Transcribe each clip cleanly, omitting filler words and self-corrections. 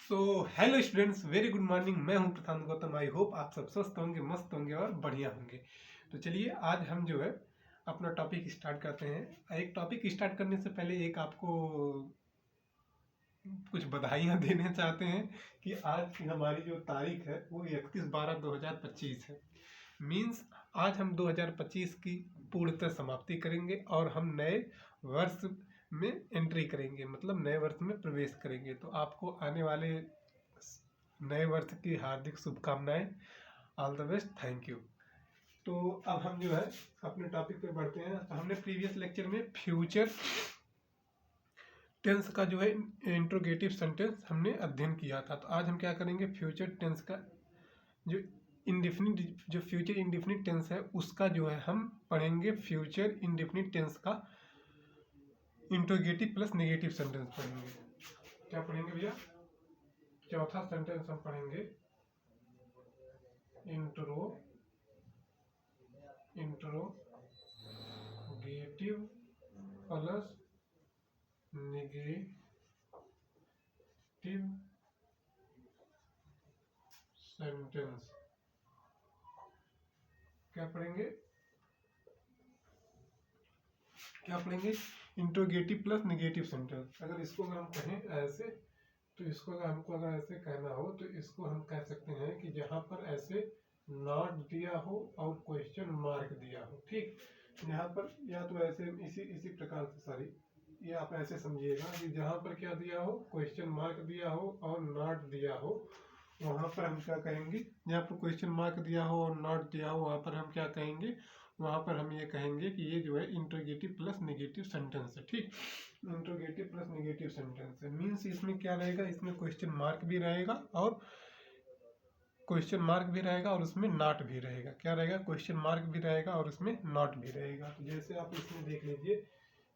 So hello students, very good morning. मैं हूं प्रशांत Gautam. I hope आप सब स्वस्थ होंगे, मस्त होंगे और बढ़िया होंगे। तो चलिए आज हम जो है अपना टॉपिक स्टार्ट करते हैं। एक टॉपिक स्टार्ट करने से पहले एक आपको कुछ बधाइयाँ देने चाहते हैं कि आज की हमारी जो तारीख है वो 31/12/2025 है। मीन्स आज हम 2025 की पूर्णतः समाप्ति करेंगे और हम नए वर्ष में एंट्री करेंगे, मतलब नए वर्ष में प्रवेश करेंगे। तो आपको आने वाले नए वर्ष की हार्दिक शुभकामनाएं। All the best, thank you. तो अब हम जो है अपने टॉपिक पे बढ़ते हैं। तो हमने प्रीवियस लेक्चर में फ्यूचर टेंस का जो है इंट्रोगेटिव सेंटेंस हमने अध्ययन किया था। तो आज हम क्या करेंगे, फ्यूचर टेंस का जो फ्यूचर इंडेफिनिट टेंस है उसका जो है हम पढ़ेंगे। फ्यूचर इंडेफिनिट टेंस का इंट्रोगेटिव प्लस नेगेटिव सेंटेंस पढ़ेंगे। क्या पढ़ेंगे भैया? चौथा सेंटेंस हम पढ़ेंगे इंट्रोगेटिव प्लस नेगेटिव सेंटेंस। क्या पढ़ेंगे इंट्रोगेटिव प्लस नेगेटिव सेंटेंस। अगर इसको हम कहें ऐसे, तो इसको अगर ऐसे कहना हो तो इसको हम कह सकते हैं कि जहां पर ऐसे नॉट दिया हो और क्वेश्चन मार्क दिया हो। ठीक, यहाँ पर या तो ऐसे इसी प्रकार से, सॉरी, ये आप ऐसे समझिएगा कि जहां पर क्या दिया हो, क्वेश्चन मार्क दिया हो और नॉट दिया हो, वहां पर हम क्या कहेंगे? जहाँ पर क्वेश्चन मार्क दिया हो और नॉट दिया हो, वहां पर हम क्या कहेंगे? वहां पर हम ये कहेंगे कि ये जो है इंट्रोगेटिव प्लस नेगेटिव सेंटेंस है। ठीक, इंट्रोगेटिव प्लस नेगेटिव सेंटेंस है। मीन्स इसमें क्या रहेगा, इसमें क्वेश्चन मार्क भी रहेगा और उसमें नॉट भी रहेगा। क्या रहेगा? क्वेश्चन मार्क भी रहेगा और उसमें नॉट भी रहेगा। तो जैसे आप इसमें देख लीजिए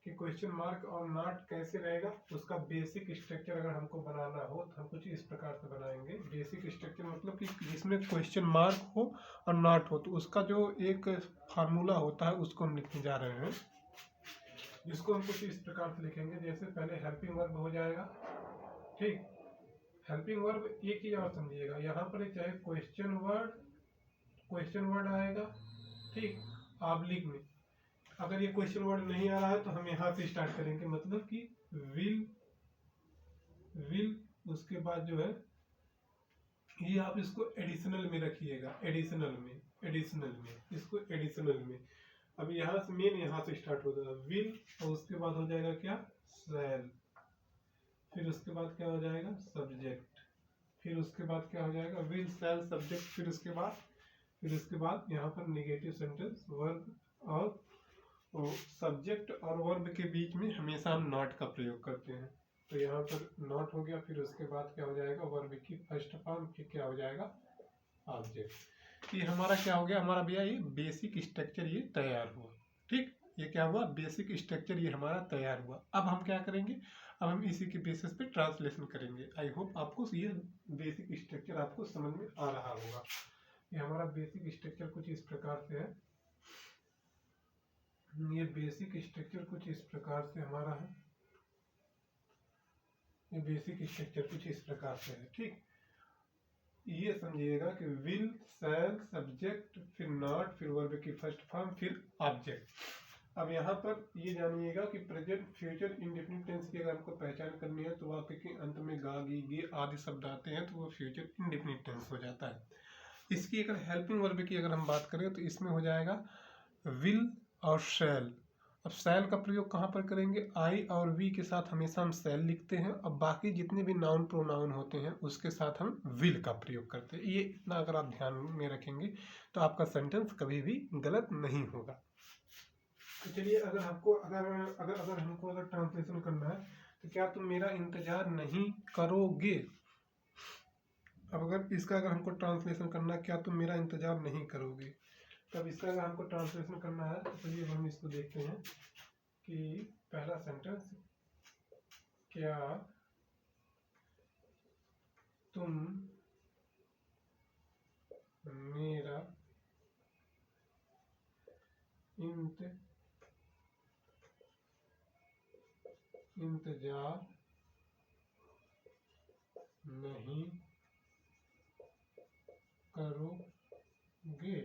कि क्वेश्चन मार्क और नॉट कैसे रहेगा। उसका बेसिक स्ट्रक्चर अगर हमको बनाना हो तो हम कुछ इस प्रकार से बनाएंगे। बेसिक स्ट्रक्चर मतलब कि जिसमें क्वेश्चन मार्क हो और नॉट हो, तो उसका जो एक फार्मूला होता है उसको हम लिखने जा रहे हैं, जिसको हम कुछ इस प्रकार से लिखेंगे। जैसे पहले हेल्पिंग वर्ब हो जाएगा। ठीक, हेल्पिंग वर्ब एक चीज और समझिएगा, यहाँ पर चाहे क्वेश्चन वर्ड आएगा, ठीक, ऑब्लिक में। अगर ये क्वेश्चन वर्ड नहीं आ रहा है तो हम यहाँ से स्टार्ट करेंगे, मतलब कि विल उसके बाद जो है ये आप इसको एडिशनल में रखिएगा, एडिशनल में इसको एडिशनल में। अब यहाँ से मेन यहाँ से स्टार्ट हो जाएगा विल, और उसके बाद हो जाएगा क्या? शैल। फिर उसके बाद क्या हो जाएगा? सब्जेक्ट। फिर उसके बाद क्या हो जाएगा? Will, shall, subject. फिर उसके बाद यहाँ पर नेगेटिव सेंटेंस, वर्ब और सब्जेक्ट और वर्ब के बीच में हमेशा हम नॉट का प्रयोग करते हैं। तो यहाँ पर नॉट हो गया। फिर उसके बाद क्या हो जाएगा? वर्ब की फर्स्ट फॉर्म। फिर क्या हो जाएगा? ऑब्जेक्ट। ये हमारा क्या हो गया? हमारा भैया ये बेसिक स्ट्रक्चर ये तैयार हुआ। ठीक, ये क्या हुआ? बेसिक स्ट्रक्चर ये हमारा तैयार हुआ। अब हम क्या करेंगे? अब हम इसी के बेसिस पे ट्रांसलेशन करेंगे। आई होप आपको ये बेसिक स्ट्रक्चर आपको समझ में आ रहा होगा। ये हमारा बेसिक स्ट्रक्चर कुछ इस प्रकार से है। ये बेसिक स्ट्रक्चर कुछ इस प्रकार से हमारा है। ये बेसिक स्ट्रक्चर कुछ इस प्रकार से है। ठीक, ये समझिएगा कि विल, शैल, सब्जेक्ट, फिर नॉट, फिर वर्ब की फर्स्ट फॉर्म, फिर ऑब्जेक्ट। अब यहाँ पर ये जानिएगा कि प्रेजेंट, फ्यूचर, इंडेफिनिट टेंस की अगर हमको पहचान करनी है तो वाक्य के अंत में गा, गी, गे आदि शब्द आते हैं तो वो फ्यूचर इंडेफिनिट टेंस हो जाता है। इसकी अगर हेल्पिंग वर्ब की अगर हम बात करें तो इसमें हो जाएगा विल और शैल। अब शैल का प्रयोग कहाँ पर करेंगे? आई और वी के साथ हमेशा हम शैल लिखते हैं, और बाकी जितने भी नाउन प्रोनाउन होते हैं उसके साथ हम विल का प्रयोग करते हैं। ये इतना अगर आप ध्यान में रखेंगे तो आपका सेंटेंस कभी भी गलत नहीं होगा। तो चलिए, अगर हमको ट्रांसलेशन करना है तो क्या तुम मेरा इंतजार नहीं करोगे? अब अगर हमको ट्रांसलेशन करना है, क्या तुम मेरा इंतजार नहीं करोगे, तब इसका अगर हमको ट्रांसलेशन करना है तो चलिए हम इसको देखते हैं कि पहला सेंटेंस, क्या तुम मेरा इंतजार नहीं करोगे,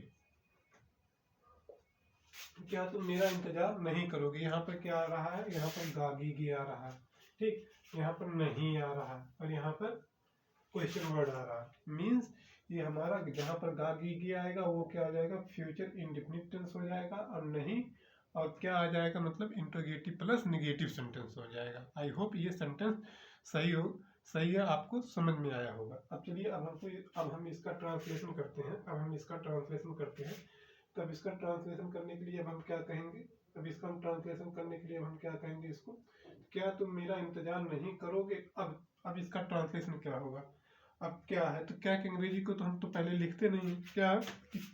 क्या तुम मेरा इंतजार नहीं करोगे। यहाँ पर क्या आ रहा है, यहाँ पर गागी आ रहा है, ठीक, यहाँ पर नहीं आ रहा है और यहाँ पर क्वेश्चन वर्ड आ रहा है। मीन्स ये हमारा जहाँ पर गागी आएगा वो क्या हो जाएगा, फ्यूचर इंडेफिनिट टेंस हो जाएगा, और नहीं और क्या आ जाएगा, मतलब इंट्रोगेटिव प्लस निगेटिव सेंटेंस हो जाएगा। आई होप ये सेंटेंस सही है, आपको समझ में आया होगा। अब चलिए अब हम इसका ट्रांसलेशन करते हैं। तब इसका ट्रांसलेशन करने के लिए अब हम क्या कहेंगे, इसको, क्या तुम मेरा इंतजार नहीं करोगे। अब इसका ट्रांसलेशन क्या होगा, अब क्या है, तो क्या के अंग्रेजी को तो हम तो पहले लिखते नहीं है,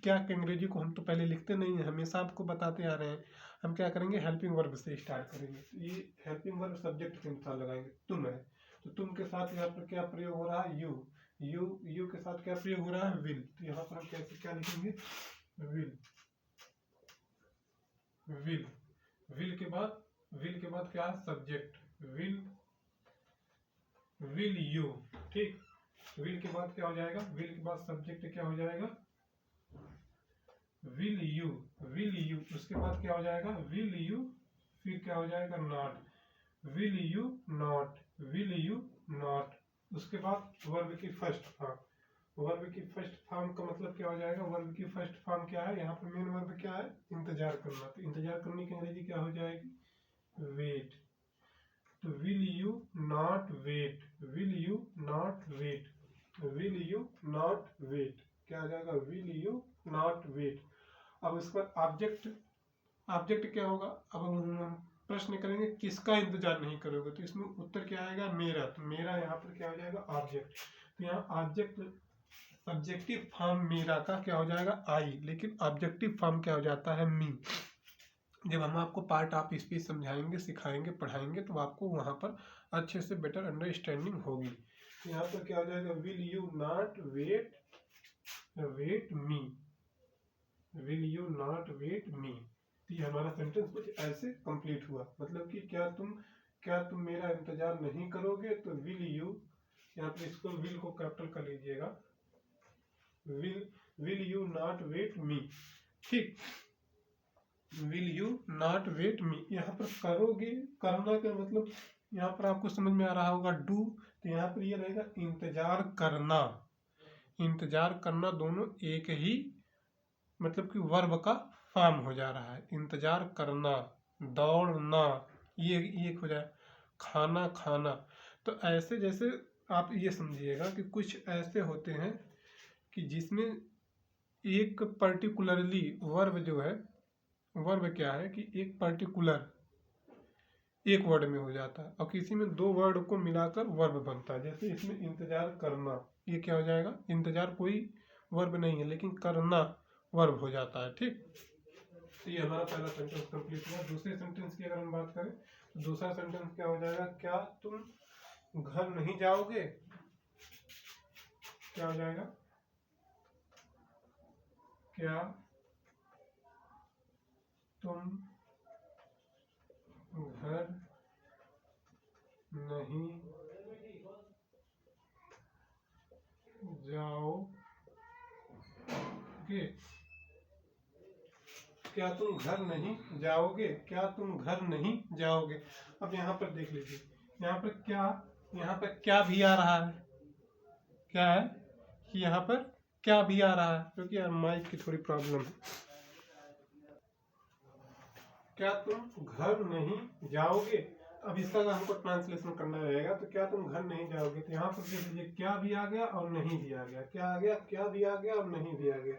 क्या के अंग्रेजी को हम तो पहले लिखते नहीं है, हमेशा आपको बताते आ रहे हैं। हम क्या करेंगे, हेल्पिंग वर्ब से स्टार्ट करेंगे। ये हेल्पिंग वर्ब सब्जेक्ट के अनुसार लगाएंगे, तुम है तो तुम के साथ यहाँ पर क्या प्रयोग हो रहा है, यू के साथ क्या प्रयोग हो रहा है, विल। तो यहाँ पर हम कैसे क्या लिखेंगे, विल के बाद क्या है, सब्जेक्ट, विल यू, ठीक। विल के बाद क्या हो जाएगा, विल के बाद सब्जेक्ट क्या हो जाएगा, विल यू, उसके बाद क्या हो जाएगा, विल यू, फिर क्या हो जाएगा, नॉट, विल यू नॉट, उसके बाद वर्ब की फर्स्ट फॉर्म का मतलब क्या हो जाएगा, वर्ब की फर्स्ट फॉर्म क्या है, यहाँ पर मेन वर्ब क्या है, इंतजार करना। तो इंतजार करने की अंग्रेजी क्या हो जाएगी, वेट। तो विल यू नॉट वेट, क्या आ जाएगा, विल यू नॉट वेट। अब इसके बाद ऑब्जेक्ट क्या होगा, अब हम प्रश्न करेंगे किसका इंतजार नहीं करोगे, तो इसमें उत्तर क्या आएगा, मेरा। तो मेरा यहाँ पर क्या हो जाएगा, ऑब्जेक्ट। तो यहाँ ऑब्जेक्ट सब्जेक्टिव फॉर्म मेरा का क्या हो जाएगा, आई, लेकिन ऑब्जेक्टिव फॉर्म क्या हो जाता है, मी। जब हम आपको पार्ट ऑफ स्पीच समझाएंगे, सिखाएंगे, पढ़ाएंगे तो आपको वहाँ पर अच्छे से बेटर अंडरस्टैंडिंग होगी। यहाँ पर क्या हो जाएगा, विल यू नॉट वेट मी, तो ये हमारा सेंटेंस कुछ ऐसे कंप्लीट हुआ। मतलब कि क्या तुम मेरा इंतजार नहीं करोगे, तो विल यू, यहाँ पर इसको विल को कैपिटल कर लीजिएगा, विल यू नॉट वेट मी, ठीक। विल यू नॉट वेट मी, यहाँ पर करोगे, करना का मतलब यहाँ पर आपको समझ में आ रहा होगा, डू। तो यहाँ पर ये रहेगा इंतजार करना दोनों एक ही मतलब कि वर्ब का फॉर्म हो जा रहा है। इंतजार करना, दौड़ना, ये एक हो जाए, खाना। तो ऐसे जैसे आप ये समझिएगा कि कुछ ऐसे होते हैं कि जिसमें एक पर्टिकुलरली वर्ब जो है, वर्ब क्या है कि एक पर्टिकुलर एक वर्ड में हो जाता है, और किसी में दो वर्ड को मिलाकर वर्ब बनता है। जैसे इसमें इंतजार करना, ये क्या हो जाएगा, इंतजार कोई वर्ब नहीं है लेकिन करना वर्ब हो जाता है, ठीक। तो ये हमारा पहला सेंटेंस कंप्लीट हुआ। दूसरे सेंटेंस की अगर हम बात करें तो दूसरा सेंटेंस क्या हो जाएगा, क्या तुम घर नहीं जाओगे, क्या हो जाएगा, क्या तुम घर नहीं जाओगे, क्या तुम घर नहीं जाओगे। अब यहाँ पर देख लीजिए, यहाँ पर क्या भी आ रहा है, क्या है कि यहाँ पर क्या भी आ रहा है, क्योंकि यार माइक की थोड़ी प्रॉब्लम है। क्या तुम घर नहीं जाओगे, अब इसका अगर हमको ट्रांसलेशन करना रहेगा तो क्या तुम घर नहीं जाओगे, तो यहाँ पर देख लीजिए, क्या भी आ गया और नहीं भी आ गया, क्या भी आ गया और नहीं भी आ गया।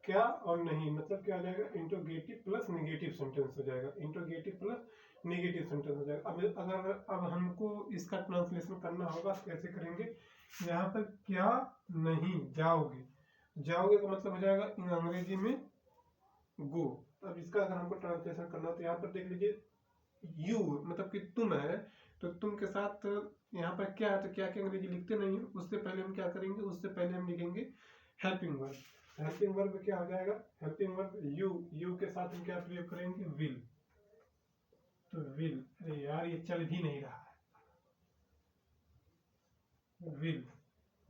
क्या और नहीं मतलब क्या हो जाएगा, इंट्रोगेटिव प्लस नेगेटिव सेंटेंस हो जाएगा, अब हमको इसका ट्रांसलेशन करना होगा, कैसे करेंगे। यहाँ पर क्या नहीं जाओगे का मतलब हो जाएगा अंग्रेजी में गो। अब इसका अगर हमको ट्रांसलेशन करना हो तो यहाँ पर देख लीजिए, यू मतलब कि तुम है, तो तुम के साथ यहाँ पर क्या है, तो क्या की अंग्रेजी लिखते नहीं है, उससे पहले हम क्या करेंगे, उससे पहले हम लिखेंगे हेल्पिंग वर्ब क्या हो जाएगा, हेल्पिंग वर्ब यू के साथ हम क्या प्रयोग करेंगे, विल। तो विल, अरे यार ये चल भी नहीं रहा है, विल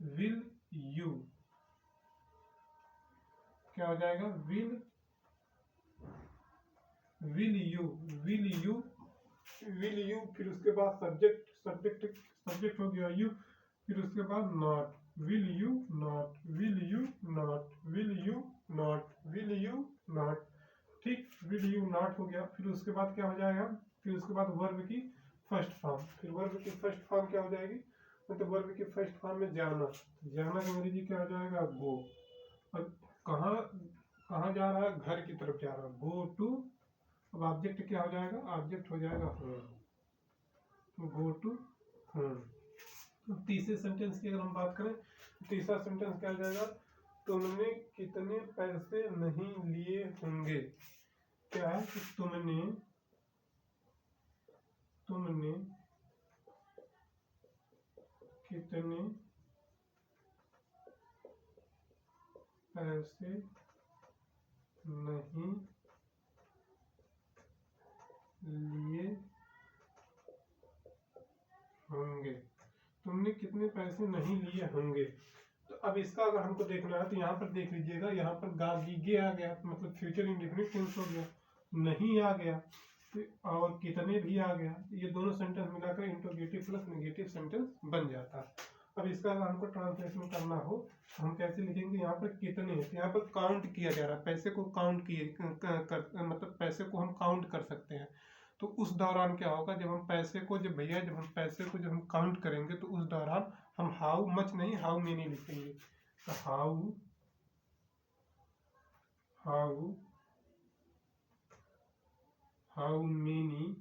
विल यू, क्या हो जाएगा, will you, will you, will you, फिर उसके बाद सब्जेक्ट हो गया यू, फिर उसके बाद not, will you not, will you not, will you not, will you not, ठीक, विल यू नॉट हो गया। फिर उसके बाद क्या हो जाएगा, फिर उसके बाद वर्ब की फर्स्ट फॉर्म, फिर वर्ब की फर्स्ट फॉर्म क्या हो जाएगी, मतलब वर्ब की फर्स्ट फॉर्म में जाना, जाना का अंग्रेजी क्या हो जाएगा, गो। अब कहाँ कहाँ जा रहा है, घर की तरफ जा रहा है, गो टू। अब ऑब्जेक्ट क्या हो जाएगा, ऑब्जेक्ट हो जाएगा होम, गो टू होम। तो तीसरे सेंटेंस की अगर हम बात करें, तीसरा सेंटेंस क्या हो जाएगा, तुमने कितने पैसे नहीं लिए होंगे, क्या है कि तुमने कितने पैसे नहीं लिए होंगे, तुमने कितने पैसे नहीं लिए होंगे। तो अब इसका अगर हमको देखना है तो यहाँ पर देख लीजिएगा, यहाँ पर गे आ गया, मतलब फ्यूचर इंडेफिनिट टेंस हो गया, नहीं आ गया, और कितने भी आ गया, ये दोनों सेंटेंस मिलाकर इंट्रोगेटिव प्लस नेगेटिव सेंटेंस बन जाता है। अब इसका अगर हमको ट्रांसलेशन करना हो तो हम कैसे लिखेंगे, यहाँ पर कितने, यहाँ पर काउंट किया जा रहा है, पैसे को काउंट किए मतलब पैसे को हम काउंट कर सकते हैं। तो उस दौरान क्या होगा, जब हम पैसे को जब हम पैसे को जब हम काउंट करेंगे तो उस दौरान हम हाउ मच नहीं हाउ मेनी लिखेंगे। तो हाउ मेनी,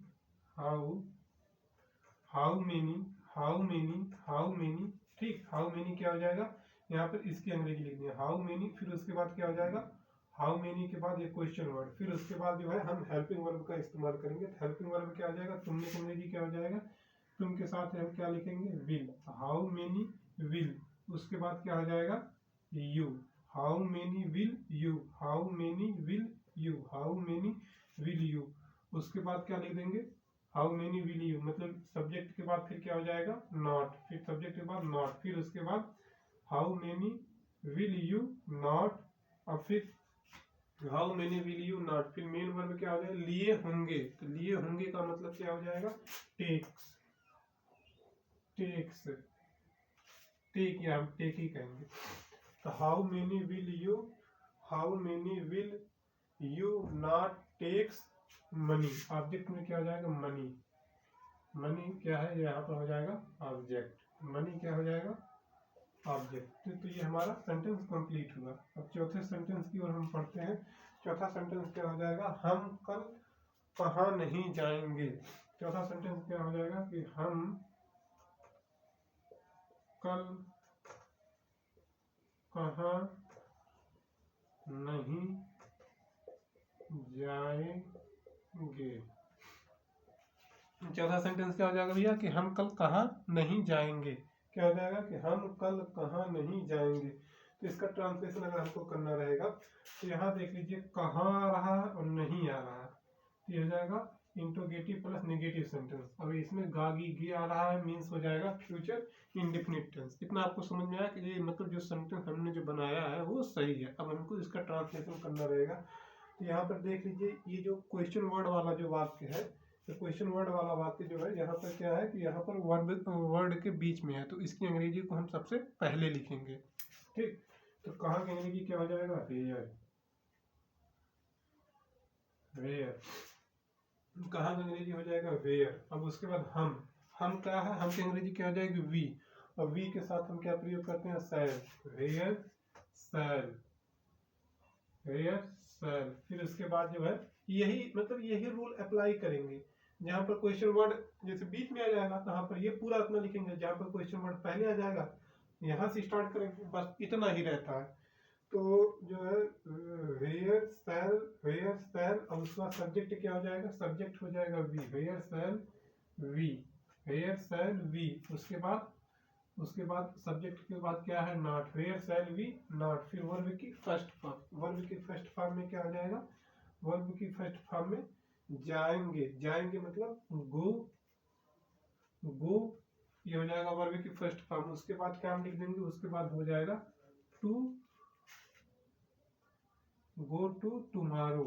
हाउ मेनी, ठीक, हाउ मेनी क्या हो जाएगा, यहाँ पर इसकी अंग्रेजी लिखनी है हाउ मेनी, फिर उसके बाद क्या हो जाएगा, हाउ मेनी के बाद ये क्वेश्चन वर्ड, फिर उसके बाद जो है हम हेल्पिंग वर्ब का इस्तेमाल करेंगे। तो हेल्पिंग वर्ब क्या हो जाएगा, तुमने की अंग्रेजी क्या हो जाएगा, तुम के साथ हम क्या लिखेंगे, विल, हाउ मेनी विल, उसके बाद क्या हो जाएगा, you, how many will you, how many will you, how many will you, उसके बाद क्या लिख देंगे, हाउ मेनी विल यू, मतलब सब्जेक्ट के बाद फिर क्या हो जाएगा, नॉट, फिर सब्जेक्ट के बाद नॉट, फिर उसके बाद how many will you not, और फिर how many will you not, फिर मेन वर्ब क्या हो जाएगा, लिए होंगे। तो लिए होंगे का मतलब क्या हो जाएगा, टेक्स, टेक, या हम टेक ही कहेंगे। तो how many will you not takes money, object में क्या हो जाएगा, मनी, मनी क्या है, यहाँ पर हो जाएगा ऑब्जेक्ट, मनी क्या हो जाएगा, ऑब्जेक्ट। तो ये हमारा सेंटेंस कंप्लीट हुआ। अब चौथे सेंटेंस की ओर हम पढ़ते हैं। चौथा सेंटेंस क्या हो जाएगा, हम कल कहाँ नहीं जाएंगे। चौथा सेंटेंस क्या हो जाएगा कि हम कल कहाँ नहीं जाएंगे। चौथा सेंटेंस क्या हो जाएगा भैया कि हम कल कहाँ नहीं जाएंगे, क्या हो जाएगा कि हम कल कहाँ नहीं जाएंगे। तो इसका ट्रांसलेशन अगर हमको करना रहेगा तो यहाँ देख लीजिए, कहाँ आ रहा है और नहीं आ रहा है, तो ये हो जाएगा इंट्रोगेटिव प्लस नेगेटिव सेंटेंस। अब इसमें गे आ रहा है मीन्स हो जाएगा फ्यूचर इंडेफिनिट टेंस। इतना आपको समझ में आया कि ये मतलब जो सेंटेंस हमने जो बनाया है वो सही है। अब हमको इसका ट्रांसलेशन करना रहेगा। तो यहाँ पर देख लीजिए, ये जो क्वेश्चन वर्ड वाला जो वाक्य है, तो क्वेश्चन वर्ड वाला वाक्य जो है, यहाँ पर क्या है कि यहाँ पर वर्ड के बीच में है, तो इसकी अंग्रेजी को हम सबसे पहले लिखेंगे। ठीक, तो कहाँ की अंग्रेजी क्या हो जाएगा, वेयर, कहाँ की अंग्रेजी हो जाएगा, वेयर। अब उसके बाद हम क्या है, हम की अंग्रेजी क्या हो जाएगी, वी, और वी के साथ हम क्या प्रयोग करते हैं, shall, where shall, where shall. फिर उसके बाद जो है यही रूल अप्लाई करेंगे। जहाँ पर क्वेश्चन वर्ड जैसे बीच में आ जाएगा तो यहाँ पर ये पूरा अपना लिखेंगे, जहाँ पर क्वेश्चन वर्ड पहले आ जाएगा यहाँ से स्टार्ट करेंगे, बस इतना ही रहता है। तो जो है वेयर सैल, अब उसका सब्जेक्ट क्या हो जाएगा, सब्जेक्ट हो जाएगा वी, वेयर सैल वी। उसके बाद सब्जेक्ट के बाद क्या है, not, where shall we not. फिर वर्ब की फर्स्ट फॉर्म में क्या हो जाएगा, वर्ब की फर्स्ट फॉर्म में जाएंगे मतलब गो ये हो जाएगा वर्ब की फर्स्ट फॉर्म। उसके बाद क्या हम लिख देंगे, उसके बाद हो जाएगा to go to tomorrow.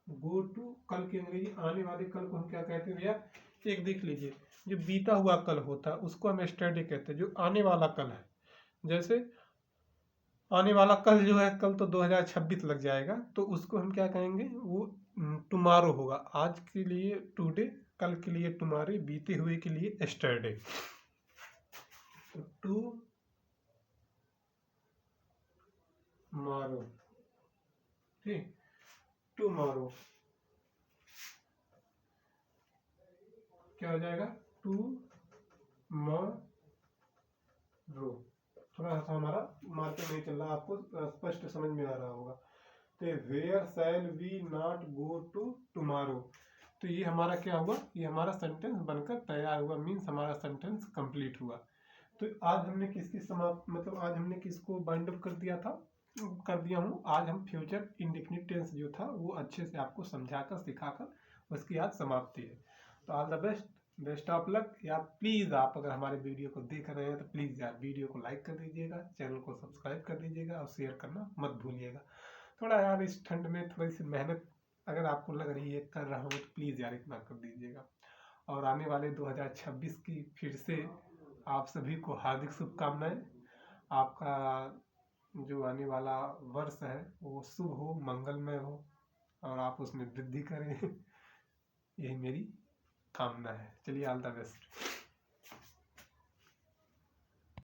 Go to कल की अंग्रेजी, आने वाले कल को हम क्या कहते हैं भैया, एक देख लीजिए, जो बीता हुआ कल होता है उसको हम यस्टरडे कहते हैं। जो आने वाला कल है, जैसे आने वाला कल जो है, कल तो 2026 लग जाएगा, तो उसको हम क्या कहेंगे, वो टुमारो होगा। आज के लिए टुडे, कल के लिए टुमारो, बीते हुए के लिए यस्टरडे। टू मारो, ठीक, टुमारो क्या हो जाएगा, टू मारो। थोड़ा सा हमारा मार्केट नहीं चल रहा, आपको स्पष्ट समझ में आ रहा होगा। तो where shall we not go to tomorrow, तो ये हमारा क्या हुआ, ये हमारा सेंटेंस बनकर तैयार हुआ, मीन्स हमारा सेंटेंस कंप्लीट हुआ। तो आज हमने किसकी समाप्त, मतलब आज हमने किसको बाइंड अप कर दिया था, कर दिया हूँ। आज हम फ्यूचर इंडेफिनिट टेंस जो था वो अच्छे से आपको समझाकर सिखाकर उसकी आज समाप्ति है। तो all the best, best of luck. या प्लीज़ आप अगर हमारे वीडियो को देख रहे हैं तो प्लीज़ यार वीडियो को लाइक कर दीजिएगा, चैनल को सब्सक्राइब कर दीजिएगा और शेयर करना मत भूलिएगा। थोड़ा यार इस ठंड में थोड़ी सी मेहनत अगर आपको लग रही है कर रहा हूँ तो प्लीज़ यार इतना कर दीजिएगा। और आने वाले 2026 की फिर से आप सभी को हार्दिक शुभकामनाएं। आपका जो आने वाला वर्ष है वो शुभ हो, मंगलमय हो और आप उसमें वृद्धि करें यही मेरी कामना है। चलिए, ऑल द बेस्ट।